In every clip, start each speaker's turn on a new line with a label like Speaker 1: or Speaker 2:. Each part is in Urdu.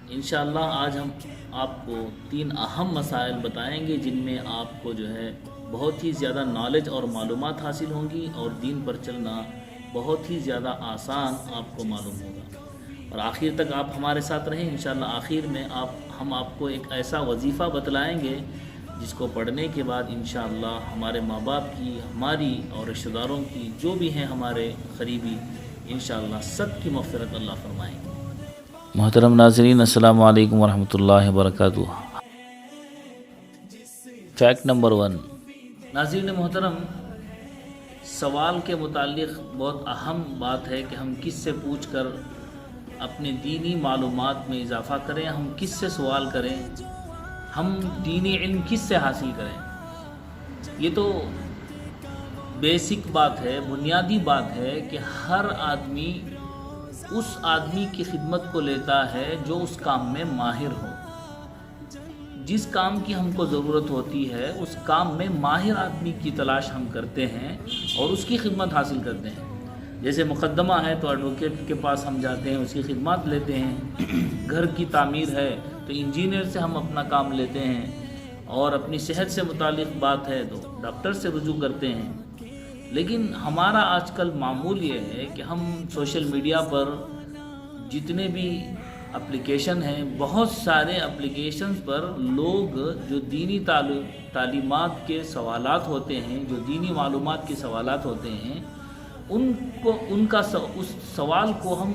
Speaker 1: انشاءاللہ آج ہم آپ کو 3 اہم مسائل بتائیں گے جن میں آپ کو جو ہے بہت ہی زیادہ نالج اور معلومات حاصل ہوں گی اور دین پر چلنا بہت ہی زیادہ آسان آپ کو معلوم ہوگا، اور آخر تک آپ ہمارے ساتھ رہیں۔ انشاءاللہ آخر میں ہم آپ کو ایک ایسا وظیفہ بتلائیں گے جس کو پڑھنے کے بعد انشاءاللہ ہمارے ماں باپ کی، ہماری اور رشتہ داروں کی جو بھی ہیں ہمارے قریبی، انشاءاللہ سب کی مغفرت اللہ فرمائیں گے۔ محترم ناظرین، السلام علیکم ورحمۃ اللہ وبرکاتہ۔ Fact number 1۔ ناظرین محترم، سوال کے متعلق بہت اہم بات ہے کہ ہم کس سے پوچھ کر اپنے دینی معلومات میں اضافہ کریں، ہم کس سے سوال کریں، ہم دینی علم کس سے حاصل کریں۔ یہ تو بیسک بات ہے، بنیادی بات ہے کہ ہر آدمی اس آدمی کی خدمت کو لیتا ہے جو اس کام میں ماہر ہو۔ جس کام کی ہم کو ضرورت ہوتی ہے اس کام میں ماہر آدمی کی تلاش ہم کرتے ہیں اور اس کی خدمت حاصل کرتے ہیں۔ جیسے مقدمہ ہے تو ایڈوکیٹ کے پاس ہم جاتے ہیں، اس کی خدمات لیتے ہیں۔ گھر کی تعمیر ہے تو انجینئر سے ہم اپنا کام لیتے ہیں، اور اپنی صحت سے متعلق بات ہے تو ڈاکٹر سے رجوع کرتے ہیں۔ لیکن ہمارا آج کل معمول یہ ہے کہ ہم سوشل میڈیا پر جتنے بھی اپلیکیشن ہیں، بہت سارے اپلیکیشنز پر لوگ جو دینی تعلیمات کے سوالات ہوتے ہیں، جو دینی معلومات کے سوالات ہوتے ہیں، اس سوال کو ہم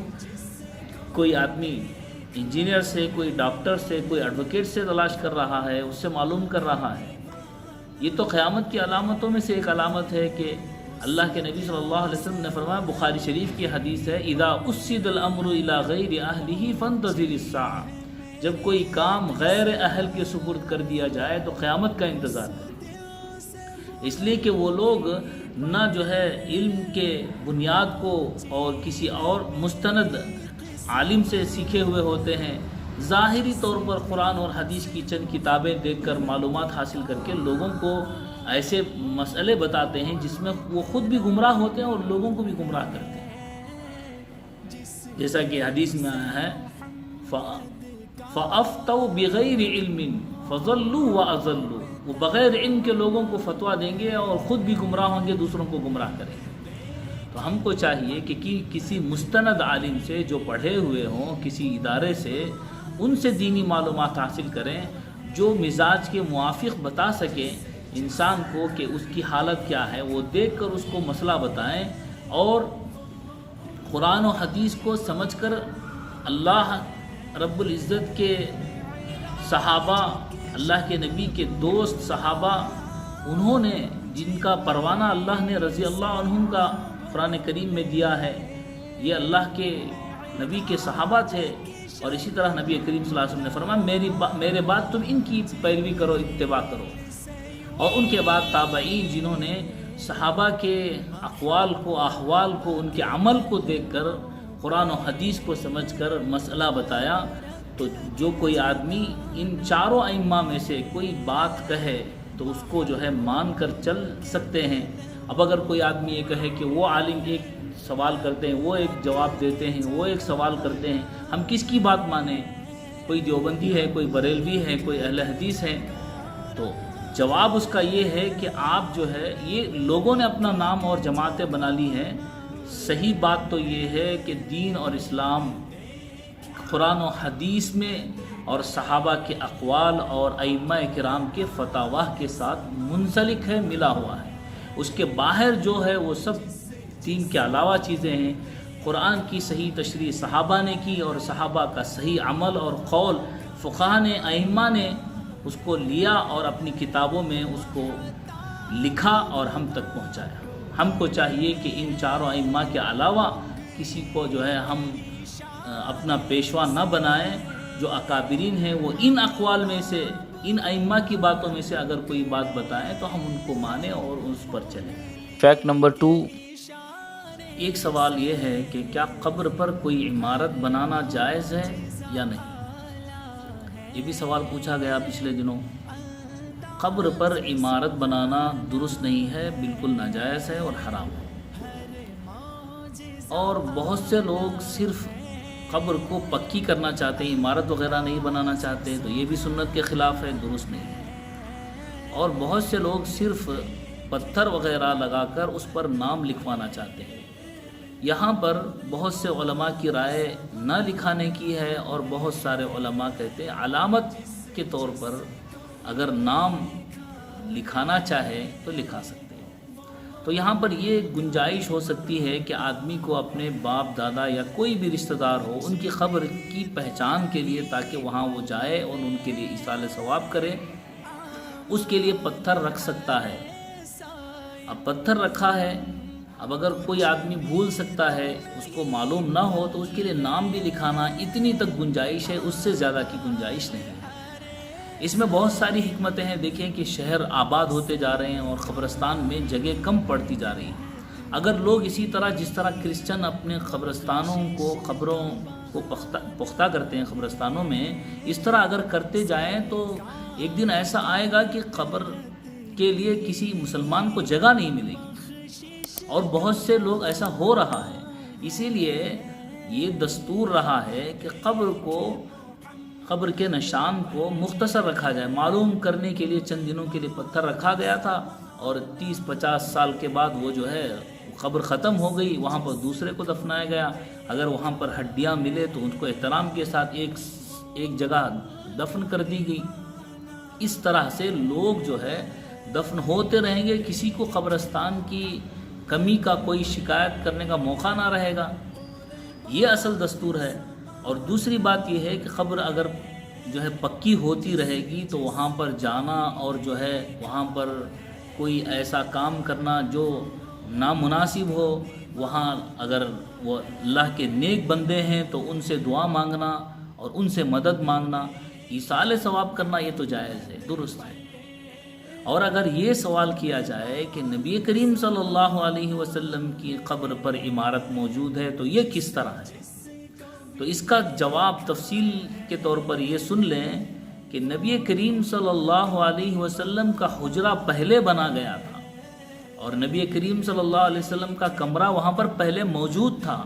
Speaker 1: کوئی آدمی انجینئر سے، کوئی ڈاکٹر سے، کوئی ایڈوکیٹ سے تلاش کر رہا ہے، اس سے معلوم کر رہا ہے۔ یہ تو قیامت کی علامتوں میں سے ایک علامت ہے کہ اللہ کے نبی صلی اللہ علیہ وسلم نے فرمایا، بخاری شریف کی حدیث ہے، اذا اسد الامر الى غیر اہلہ فانتظر الساعہ، جب کوئی کام غیر اہل کے سپرد کر دیا جائے تو قیامت کا انتظار کریں۔ اس لیے کہ وہ لوگ نہ جو ہے علم کے بنیاد کو اور کسی اور مستند عالم سے سیکھے ہوئے ہوتے ہیں، ظاہری طور پر قرآن اور حدیث کی چند کتابیں دیکھ کر معلومات حاصل کر کے لوگوں کو ایسے مسئلے بتاتے ہیں جس میں وہ خود بھی گمراہ ہوتے ہیں اور لوگوں کو بھی گمراہ کرتے ہیں۔ جیسا کہ حدیث میں آیا ہے، فَأَفْتَوْا بِغَيْرِ عِلْمٍ فَضَلُّوا وَأَضَلُّوا، وہ بغیر علم کے لوگوں کو فتویٰ دیں گے اور خود بھی گمراہ ہوں گے، دوسروں کو گمراہ کریں گے۔ تو ہم کو چاہیے کہ کسی مستند عالم سے جو پڑھے ہوئے ہوں، کسی ادارے سے، ان سے دینی معلومات حاصل کریں جو مزاج کے موافق بتا سکیں انسان کو کہ اس کی حالت کیا ہے، وہ دیکھ کر اس کو مسئلہ بتائیں، اور قرآن و حدیث کو سمجھ کر اللہ رب العزت کے صحابہ، اللہ کے نبی کے دوست صحابہ، انہوں نے جن کا پروانہ اللہ نے رضی اللہ عنہم کا قرآن کریم میں دیا ہے، یہ اللہ کے نبی کے صحابہ تھے، اور اسی طرح نبی کریم صلی اللہ علیہ وسلم نے فرمایا، میرے بعد تم ان کی پیروی کرو، اتباع کرو۔ اور ان کے بعد تابعین جنہوں نے صحابہ کے اقوال کو، احوال کو، ان کے عمل کو دیکھ کر قرآن و حدیث کو سمجھ کر مسئلہ بتایا، تو جو کوئی آدمی ان چاروں ائمہ میں سے کوئی بات کہے تو اس کو جو ہے مان کر چل سکتے ہیں۔ اب اگر کوئی آدمی یہ کہے کہ وہ عالم ایک سوال کرتے ہیں، وہ ایک جواب دیتے ہیں، وہ ایک سوال کرتے ہیں، ہم کس کی بات مانیں؟ کوئی دیوبندی ہے، کوئی بریلوی ہے، کوئی اہل حدیث ہے؟ تو جواب اس کا یہ ہے کہ آپ جو ہے، یہ لوگوں نے اپنا نام اور جماعتیں بنا لی ہیں۔ صحیح بات تو یہ ہے کہ دین اور اسلام قرآن و حدیث میں اور صحابہ کے اقوال اور ائمہ کرام کے فتاوی کے ساتھ منسلک ہے، ملا ہوا ہے۔ اس کے باہر جو ہے وہ سب دین کے علاوہ چیزیں ہیں۔ قرآن کی صحیح تشریح صحابہ نے کی، اور صحابہ کا صحیح عمل اور قول فقہاء نے، ائمہ نے اس کو لیا اور اپنی کتابوں میں اس کو لکھا اور ہم تک پہنچایا۔ ہم کو چاہیے کہ ان چاروں ائمہ کے علاوہ کسی کو جو ہے ہم اپنا پیشوا نہ بنائیں۔ جو اکابرین ہیں وہ ان اقوال میں سے، ان ائمہ کی باتوں میں سے اگر کوئی بات بتائیں تو ہم ان کو مانیں اور اس پر چلیں۔ Fact number 2۔ ایک سوال یہ ہے کہ کیا قبر پر کوئی عمارت بنانا جائز ہے یا نہیں؟ یہ بھی سوال پوچھا گیا پچھلے دنوں۔ قبر پر عمارت بنانا درست نہیں ہے، بالکل ناجائز ہے اور حرام ہے۔ اور بہت سے لوگ صرف قبر کو پکی کرنا چاہتے ہیں، عمارت وغیرہ نہیں بنانا چاہتے، تو یہ بھی سنت کے خلاف ہے، درست نہیں ہے۔ اور بہت سے لوگ صرف پتھر وغیرہ لگا کر اس پر نام لکھوانا چاہتے ہیں۔ یہاں پر بہت سے علماء کی رائے نہ لکھانے کی ہے، اور بہت سارے علماء کہتے ہیں علامت کے طور پر اگر نام لکھانا چاہے تو لکھا سکتے ہیں۔ تو یہاں پر یہ گنجائش ہو سکتی ہے کہ آدمی کو اپنے باپ دادا یا کوئی بھی رشتہ دار ہو ان کی قبر کی پہچان کے لیے، تاکہ وہاں وہ جائے اور ان کے لیے ایصال ثواب کرے، اس کے لیے پتھر رکھ سکتا ہے۔ اب پتھر رکھا ہے، اب اگر کوئی آدمی بھول سکتا ہے، اس کو معلوم نہ ہو، تو اس کے لیے نام بھی لکھانا، اتنی تک گنجائش ہے، اس سے زیادہ کی گنجائش نہیں ہے۔ اس میں بہت ساری حکمتیں ہیں۔ دیکھیں کہ شہر آباد ہوتے جا رہے ہیں اور قبرستان میں جگہ کم پڑتی جا رہی ہے۔ اگر لوگ اسی طرح جس طرح کرسچن اپنے قبرستانوں کو، قبروں کو پختہ کرتے ہیں قبرستانوں میں، اس طرح اگر کرتے جائیں تو ایک دن ایسا آئے گا کہ قبر کے لیے کسی مسلمان کو جگہ نہیں ملے گی، اور بہت سے لوگ ایسا ہو رہا ہے۔ اسی لیے یہ دستور رہا ہے کہ قبر کے نشان کو مختصر رکھا جائے۔ معلوم کرنے کے لیے چند دنوں کے لیے پتھر رکھا گیا تھا، اور 30-50 سال کے بعد وہ جو ہے قبر ختم ہو گئی، وہاں پر دوسرے کو دفنایا گیا۔ اگر وہاں پر ہڈیاں ملے تو ان کو احترام کے ساتھ ایک جگہ دفن کر دی گئی۔ اس طرح سے لوگ جو ہے دفن ہوتے رہیں گے، کسی کو قبرستان کی کمی کا کوئی شکایت کرنے کا موقع نہ رہے گا۔ یہ اصل دستور ہے۔ اور دوسری بات یہ ہے کہ قبر اگر جو ہے پکی ہوتی رہے گی تو وہاں پر جانا اور جو ہے وہاں پر کوئی ایسا کام کرنا جو نامناسب ہو، وہاں اگر وہ اللہ کے نیک بندے ہیں تو ان سے دعا مانگنا اور ان سے مدد مانگنا، ایصال ثواب کرنا، یہ تو جائز ہے، درست ہے۔ اور اگر یہ سوال کیا جائے کہ نبی کریم صلی اللہ علیہ وسلم کی قبر پر عمارت موجود ہے تو یہ کس طرح ہے، تو اس کا جواب تفصیل کے طور پر یہ سن لیں کہ نبی کریم صلی اللہ علیہ وسلم کا حجرہ پہلے بنا گیا تھا، اور نبی کریم صلی اللہ علیہ وسلم کا کمرہ وہاں پر پہلے موجود تھا۔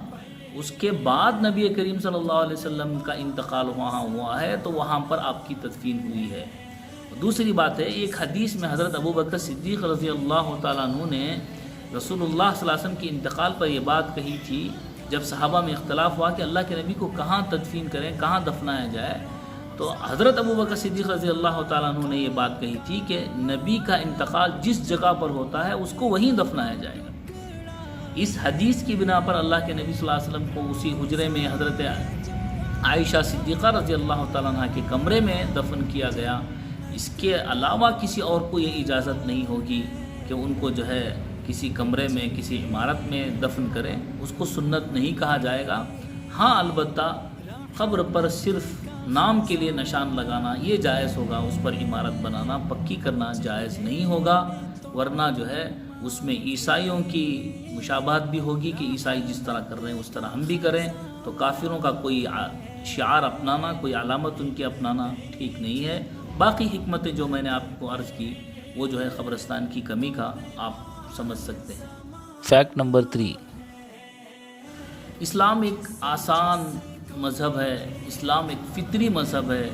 Speaker 1: اس کے بعد نبی کریم صلی اللہ علیہ وسلم کا انتقال وہاں ہوا ہے، تو وہاں پر آپ کی تدفین ہوئی ہے۔ دوسری بات ہے، ایک حدیث میں حضرت ابوبکر صدیق رضی اللہ تعالیٰ عنہ نے رسول اللہ صلی اللہ علیہ وسلم کے انتقال پر یہ بات کہی تھی، جب صحابہ میں اختلاف ہوا کہ اللہ کے نبی کو کہاں تدفین کریں، کہاں دفنایا جائے، تو حضرت ابوبکر صدیق رضی اللہ تعالیٰ عنہ نے یہ بات کہی تھی کہ نبی کا انتقال جس جگہ پر ہوتا ہے اس کو وہیں دفنایا جائے گا۔ اس حدیث کی بنا پر اللہ کے نبی صلی اللہ علیہ وسلم کو اسی حجرے میں حضرت عائشہ صدیقہ رضی اللہ تعالیٰ عنہ کے کمرے میں دفن کیا گیا۔ اس کے علاوہ کسی اور کو یہ اجازت نہیں ہوگی کہ ان کو جو ہے کسی کمرے میں، کسی عمارت میں دفن کریں، اس کو سنت نہیں کہا جائے گا۔ ہاں البتہ قبر پر صرف نام کے لیے نشان لگانا یہ جائز ہوگا، اس پر عمارت بنانا، پکی کرنا جائز نہیں ہوگا، ورنہ جو ہے اس میں عیسائیوں کی مشابہت بھی ہوگی کہ عیسائی جس طرح کر رہے ہیں اس طرح ہم بھی کریں، تو کافروں کا کوئی شعار اپنانا، کوئی علامت ان کی اپنانا ٹھیک نہیں ہے۔ باقی حکمتیں جو میں نے آپ کو عرض کی وہ جو ہے قبرستان کی کمی کا آپ سمجھ سکتے ہیں۔ فیکٹ نمبر 3، اسلام ایک آسان مذہب ہے، اسلام ایک فطری مذہب ہے۔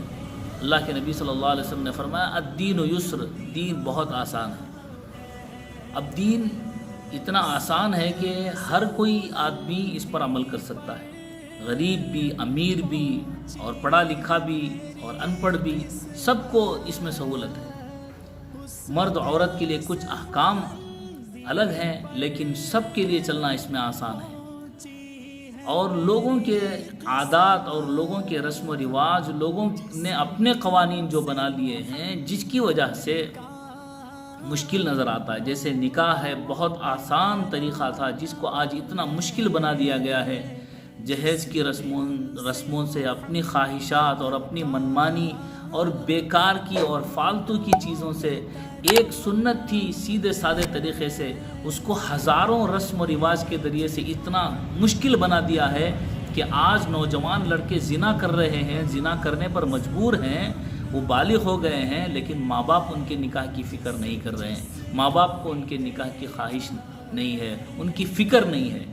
Speaker 1: اللہ کے نبی صلی اللہ علیہ وسلم نے فرمایا الدین یسر، دین بہت آسان ہے۔ اب دین اتنا آسان ہے کہ ہر کوئی آدمی اس پر عمل کر سکتا ہے، غریب بھی، امیر بھی، اور پڑھا لکھا بھی اور ان پڑھ بھی، سب کو اس میں سہولت ہے۔ مرد عورت کے لیے کچھ احکام الگ ہیں، لیکن سب کے لیے چلنا اس میں آسان ہے۔ اور لوگوں کے عادات اور لوگوں کے رسم و رواج، لوگوں نے اپنے قوانین جو بنا لیے ہیں جس کی وجہ سے مشکل نظر آتا ہے۔ جیسے نکاح ہے، بہت آسان طریقہ تھا جس کو آج اتنا مشکل بنا دیا گیا ہے۔ جہیز کی رسموں سے، اپنی خواہشات اور اپنی منمانی اور بیکار کی اور فالتو کی چیزوں سے، ایک سنت تھی سیدھے سادے طریقے سے، اس کو ہزاروں رسم و رواج کے ذریعے سے اتنا مشکل بنا دیا ہے کہ آج نوجوان لڑکے زنا کر رہے ہیں، زنا کرنے پر مجبور ہیں، وہ بالغ ہو گئے ہیں، لیکن ماں باپ ان کے نکاح کی فکر نہیں کر رہے ہیں، ماں باپ کو ان کے نکاح کی خواہش نہیں ہے، ان کی فکر نہیں ہے۔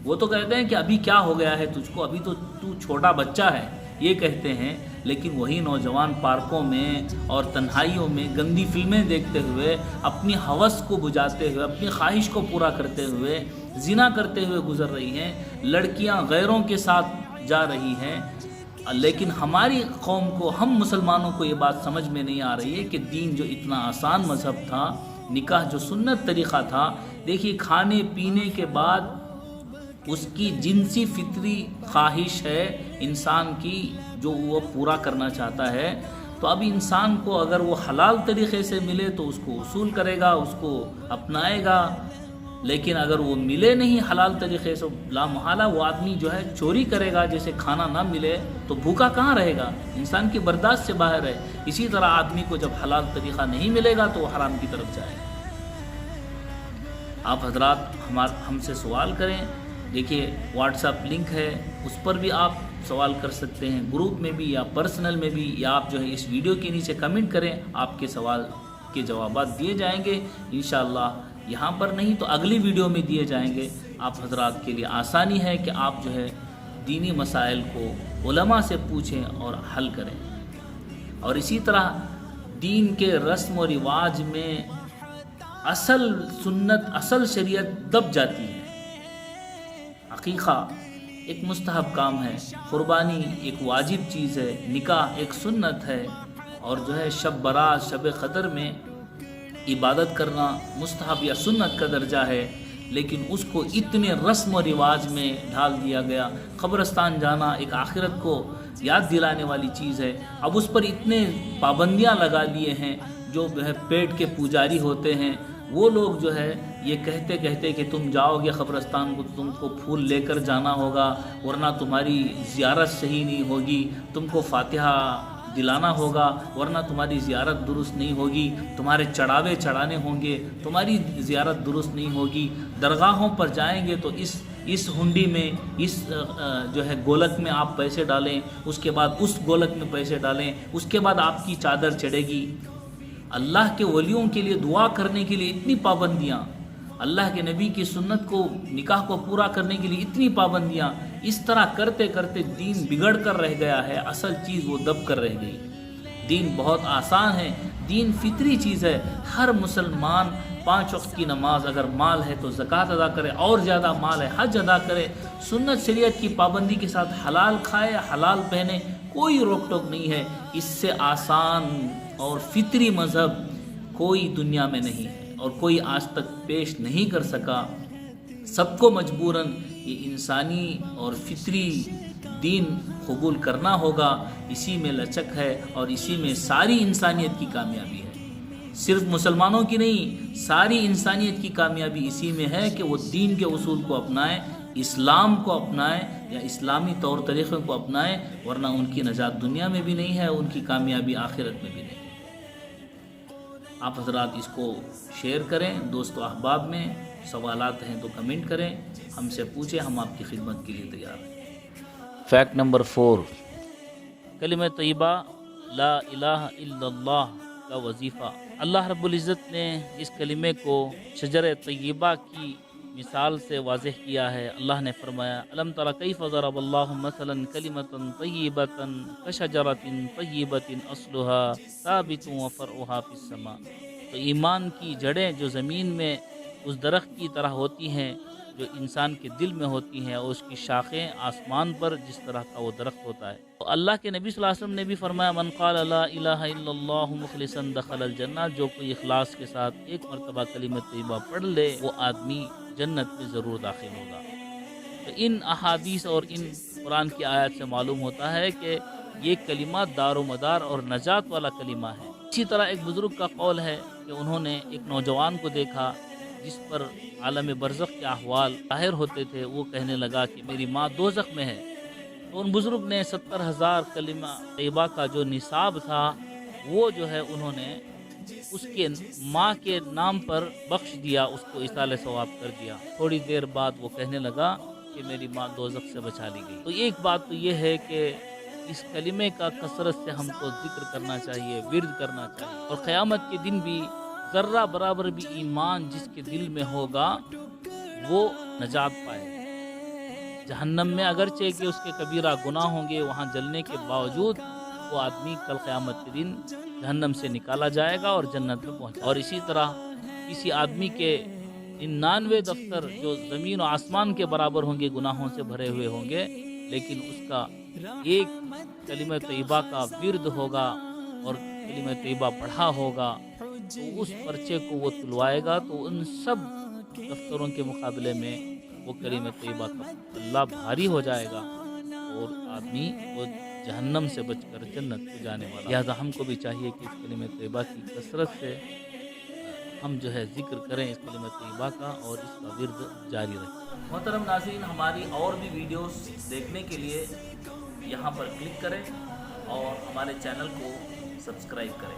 Speaker 1: وہ تو کہتے ہیں کہ ابھی کیا ہو گیا ہے تجھ کو، ابھی تو تو چھوٹا بچہ ہے، یہ کہتے ہیں، لیکن وہی نوجوان پارکوں میں اور تنہائیوں میں گندی فلمیں دیکھتے ہوئے، اپنی ہوس کو بجھاتے ہوئے، اپنی خواہش کو پورا کرتے ہوئے، زنا کرتے ہوئے گزر رہی ہیں، لڑکیاں غیروں کے ساتھ جا رہی ہیں۔ لیکن ہماری قوم کو، ہم مسلمانوں کو یہ بات سمجھ میں نہیں آ رہی ہے کہ دین جو اتنا آسان مذہب تھا، نکاح جو سنت طریقہ تھا، دیکھیے کھانے پینے کے بعد اس کی جنسی فطری خواہش ہے انسان کی جو وہ پورا کرنا چاہتا ہے، تو اب انسان کو اگر وہ حلال طریقے سے ملے تو اس کو اصول کرے گا، اس کو اپنائے گا، لیکن اگر وہ ملے نہیں حلال طریقے سے، لا محالہ وہ آدمی جو ہے چوری کرے گا، جیسے کھانا نہ ملے تو بھوکا کہاں رہے گا، انسان کی برداشت سے باہر ہے۔ اسی طرح آدمی کو جب حلال طریقہ نہیں ملے گا تو وہ حرام کی طرف جائے گا۔ آپ حضرات ہم سے سوال کریں، دیکھیے واٹس ایپ لنک ہے، اس پر بھی آپ سوال کر سکتے ہیں، گروپ میں بھی یا پرسنل میں بھی، یا آپ جو ہے اس ویڈیو کے نیچے کمنٹ کریں، آپ کے سوال کے جوابات دیے جائیں گے انشاءاللہ۔ یہاں پر نہیں تو اگلی ویڈیو میں دیے جائیں گے۔ آپ حضرات کے لیے آسانی ہے کہ آپ جو ہے دینی مسائل کو علماء سے پوچھیں اور حل کریں، اور اسی طرح دین کے رسم و رواج میں اصل سنت، اصل شریعت دب جاتی ہے۔ عقیقہ ایک مستحب کام ہے، قربانی ایک واجب چیز ہے، نکاح ایک سنت ہے، اور جو ہے شب برات، شب قدر میں عبادت کرنا مستحب یا سنت کا درجہ ہے، لیکن اس کو اتنے رسم و رواج میں ڈھال دیا گیا۔ قبرستان جانا ایک آخرت کو یاد دلانے والی چیز ہے، اب اس پر اتنے پابندیاں لگا لیے ہیں۔ جو ہے پیٹ کے پجاری ہوتے ہیں وہ لوگ جو ہے یہ کہتے کہتے کہ تم جاؤ گے قبرستان کو، تم کو پھول لے کر جانا ہوگا، ورنہ تمہاری زیارت صحیح نہیں ہوگی، تم کو فاتحہ دلانا ہوگا ورنہ تمہاری زیارت درست نہیں ہوگی، تمہارے چڑھاوے چڑھانے ہوں گے، تمہاری زیارت درست نہیں ہوگی۔ درگاہوں پر جائیں گے تو اس ہنڈی میں، اس جو ہے گولک میں آپ پیسے ڈالیں، اس کے بعد اس گولک میں پیسے ڈالیں، اس کے بعد آپ کی چادر چڑھے گی۔ اللہ کے ولیوں کے لیے دعا کرنے کے لیے اتنی پابندیاں، اللہ کے نبی کی سنت کو، نکاح کو پورا کرنے کے لیے اتنی پابندیاں، اس طرح کرتے کرتے دین بگڑ کر رہ گیا ہے، اصل چیز وہ دب کر رہ گئی۔ دین بہت آسان ہے، دین فطری چیز ہے۔ ہر مسلمان 5 وقت کی نماز، اگر مال ہے تو زکوٰۃ ادا کرے، اور زیادہ مال ہے حج ادا کرے، سنت شریعت کی پابندی کے ساتھ حلال کھائے، حلال پہنے، کوئی روک ٹوک نہیں ہے۔ اس سے آسان اور فطری مذہب کوئی دنیا میں نہیں ہے، اور کوئی آج تک پیش نہیں کر سکا۔ سب کو مجبوراً یہ انسانی اور فطری دین قبول کرنا ہوگا، اسی میں لچک ہے اور اسی میں ساری انسانیت کی کامیابی ہے۔ صرف مسلمانوں کی نہیں، ساری انسانیت کی کامیابی اسی میں ہے کہ وہ دین کے اصول کو اپنائیں، اسلام کو اپنائیں یا اسلامی طور طریقوں کو اپنائیں، ورنہ ان کی نجات دنیا میں بھی نہیں ہے، ان کی کامیابی آخرت میں بھی نہیں ہے۔ آپ حضرات اس کو شیئر کریں دوست و احباب میں، سوالات ہیں تو کمنٹ کریں، ہم سے پوچھیں، ہم آپ کی خدمت کے لیے تیار ہیں۔ فیکٹ نمبر 4، کلمہ طیبہ لا الہ الا اللہ کا وظیفہ۔ اللہ رب العزت نے اس کلمے کو شجر طیبہ کی مثال سے واضح کیا ہے۔ اللہ نے فرمایا الم تر کیف ضرب اللہ مثلا کلمۃ طیبۃ کشجرۃ طیبۃ اصلها ثابت وفرعها فی السماء۔ تو ایمان کی جڑیں جو زمین میں اس درخت کی طرح ہوتی ہیں جو انسان کے دل میں ہوتی ہیں، اور اس کی شاخیں آسمان پر جس طرح کا وہ درخت ہوتا ہے۔ تو اللہ کے نبی صلی اللہ علیہ وسلم نے بھی فرمایا من قال لا الہ الا اللہ مخلصا دخل الجنہ، جو کوئی اخلاص کے ساتھ ایک مرتبہ کلمہ طیبہ پڑھ لے وہ آدمی جنت میں ضرور داخل ہوگا۔ تو ان احادیث اور ان قرآن کی آیات سے معلوم ہوتا ہے کہ یہ کلمہ دار و مدار اور نجات والا کلمہ ہے۔ اسی طرح ایک بزرگ کا قول ہے کہ انہوں نے ایک نوجوان کو دیکھا جس پر عالم برزخ کے احوال ظاہر ہوتے تھے، وہ کہنے لگا کہ میری ماں دوزخ میں ہے۔ تو ان بزرگ نے 70,000 کلمہ طیبہ کا جو نصاب تھا وہ جو ہے انہوں نے اس کے ماں کے نام پر بخش دیا، اس کو ایصال ثواب کر دیا۔ تھوڑی دیر بعد وہ کہنے لگا کہ میری ماں دوزخ سے بچا لی گئی۔ تو ایک بات تو یہ ہے کہ اس کلمے کا کثرت سے ہم کو ذکر کرنا چاہیے، ورد کرنا چاہیے، اور قیامت کے دن بھی ذرہ برابر بھی ایمان جس کے دل میں ہوگا وہ نجات پائے۔ جہنم میں اگرچہ کہ اس کے کبیرہ گناہ ہوں گے، وہاں جلنے کے باوجود وہ آدمی کل قیامت کے دن جہنم سے نکالا جائے گا اور جنت میں پہنچا. اور اسی طرح کسی آدمی کے 99 دفتر جو زمین و آسمان کے برابر ہوں گے گناہوں سے بھرے ہوئے ہوں گے، لیکن اس کا ایک کلمہ طیبہ کا ورد ہوگا اور کلمہ طیبہ پڑھا ہوگا، تو اس پرچے کو وہ تلوائے گا تو ان سب دفتروں کے مقابلے میں وہ کلمہ طیبہ کا پلہ بھاری ہو جائے گا اور آدمی وہ جہنم سے بچ کر جنت کو جانے والا. لہٰذا ہم کو بھی چاہیے کہ اس کلمہ طیبہ کی کثرت سے ہم جو ہے ذکر کریں اس کلمہ طیبہ کا اور اس کا ورد جاری رکھیں. محترم ناظرین، ہماری اور بھی ویڈیوز دیکھنے کے لیے یہاں پر کلک کریں اور ہمارے چینل کو سبسکرائب کریں.